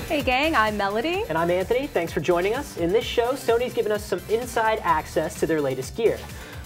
Hey gang, I'm Melody. And I'm Anthony. Thanks for joining us. In this show, Sony's given us some inside access to their latest gear.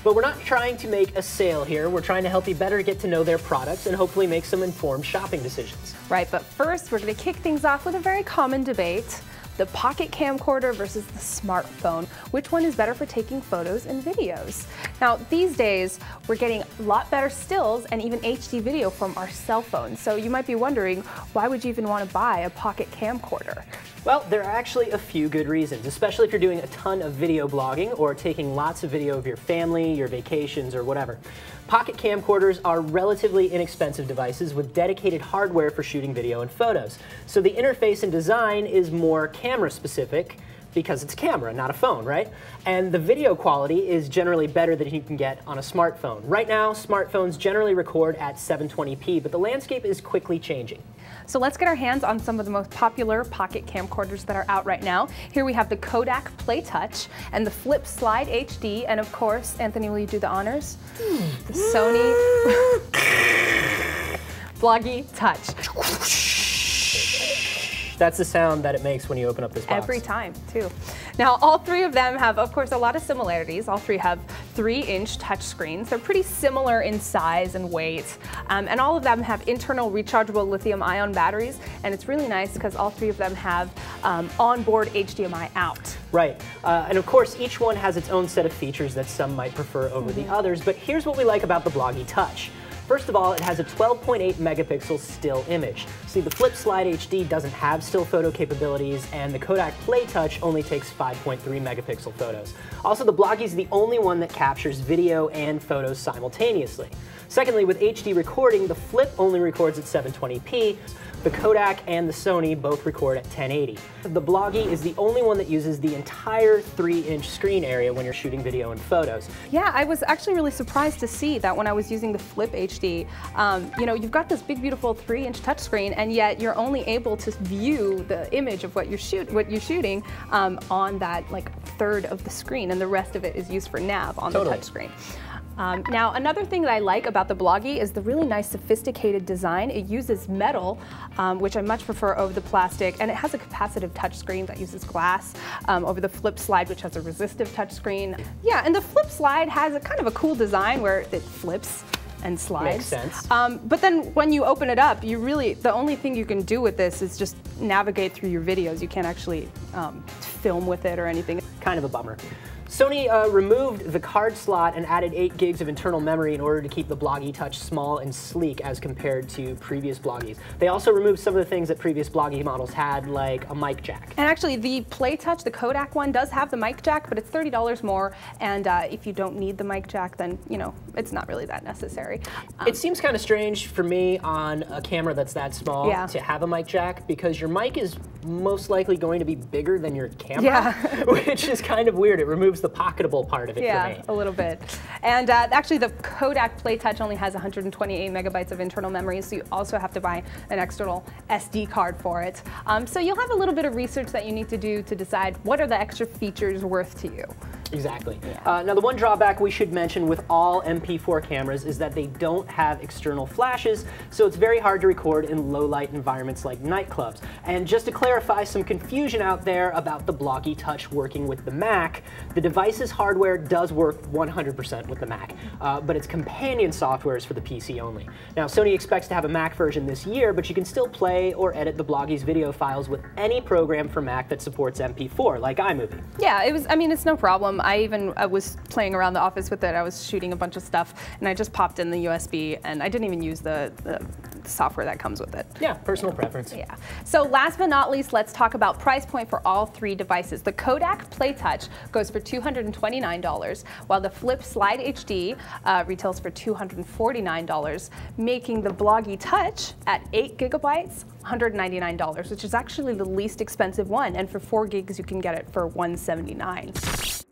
But we're not trying to make a sale here. We're trying to help you better get to know their products and hopefully make some informed shopping decisions. Right, but first we're going to kick things off with a very common debate. The pocket camcorder versus the smartphone. Which one is better for taking photos and videos? Now, these days, we're getting a lot better stills and even HD video from our cell phones. So you might be wondering, why would you even want to buy a pocket camcorder? Well, there are actually a few good reasons, especially if you're doing a ton of video blogging or taking lots of video of your family, your vacations, or whatever. Pocket camcorders are relatively inexpensive devices with dedicated hardware for shooting video and photos. So the interface and design is more camera specific because it's a camera, not a phone, right? And the video quality is generally better than you can get on a smartphone. Right now, smartphones generally record at 720p, but the landscape is quickly changing. So let's get our hands on some of the most popular pocket camcorders that are out right now. Here we have the Kodak Play Touch and the Flip Slide HD, and of course, Anthony, will you do the honors? The Sony Bloggie Touch. That's the sound that it makes when you open up this box. Every time, too. Now, all three of them have, of course, a lot of similarities. All three have 3-inch touch screens. They're pretty similar in size and weight. And all of them have internal rechargeable lithium-ion batteries. And it's really nice because all three of them have onboard HDMI out. Right. And of course, each one has its own set of features that some might prefer over the others. But here's what we like about the Bloggie Touch. First of all, it has a 12.8 megapixel still image. See, the Flip Slide HD doesn't have still photo capabilities, and the Kodak Play Touch only takes 5.3 megapixel photos. Also, the Bloggie is the only one that captures video and photos simultaneously. Secondly, with HD recording, the Flip only records at 720p. The Kodak and the Sony both record at 1080. The Bloggie is the only one that uses the entire 3-inch screen area when you're shooting video and photos. Yeah, I was actually really surprised to see that when I was using the Flip HD. You know, you've got this big, beautiful 3-inch touchscreen, and yet you're only able to view the image of what you're shooting on that third of the screen, and the rest of it is used for nav on the touchscreen. Now, another thing that I like about the Bloggie is the really nice sophisticated design. It uses metal, which I much prefer over the plastic, and it has a capacitive touchscreen that uses glass over the Flip Slide, which has a resistive touchscreen. Yeah, and the Flip Slide has a kind of a cool design where it flips and slides. Makes sense. But then when you open it up, the only thing you can do with this is just navigate through your videos. You can't actually film with it or anything. Kind of a bummer. Sony removed the card slot and added 8 gigs of internal memory in order to keep the Bloggie Touch small and sleek as compared to previous Bloggies. They also removed some of the things that previous Bloggie models had, like a mic jack. And actually, the Play Touch, the Kodak one, does have the mic jack, but it's $30 more. And if you don't need the mic jack, then, you know, it's not really that necessary. It seems kind of strange for me on a camera that's that small to have a mic jack, because your mic is most likely going to be bigger than your camera, which is kind of weird. It removes the pocketable part of it for me. Yeah, a little bit. And actually, the Kodak Play Touch only has 128 megabytes of internal memory, so you also have to buy an external SD card for it. So you'll have a little bit of research that you need to do to decide what are the extra features worth to you. Exactly. Now, the one drawback we should mention with all MP4 cameras is that they don't have external flashes, so it's very hard to record in low-light environments like nightclubs. And just to clarify some confusion out there about the Bloggie Touch working with the Mac, the device's hardware does work 100% with the Mac, but its companion software is for the PC only. Now, Sony expects to have a Mac version this year, but you can still play or edit the Bloggie's video files with any program for Mac that supports MP4, like iMovie. Yeah, it's no problem. I was playing around the office with it. I was shooting a bunch of stuff, and I just popped in the USB, and I didn't even use the software that comes with it. Yeah, personal preference. Yeah. So last but not least, let's talk about price point for all three devices. The Kodak Play Touch goes for $229, while the Flip Slide HD retails for $249, making the Bloggie Touch at 8 gigabytes, $199, which is actually the least expensive one. And for 4 gigs, you can get it for $179.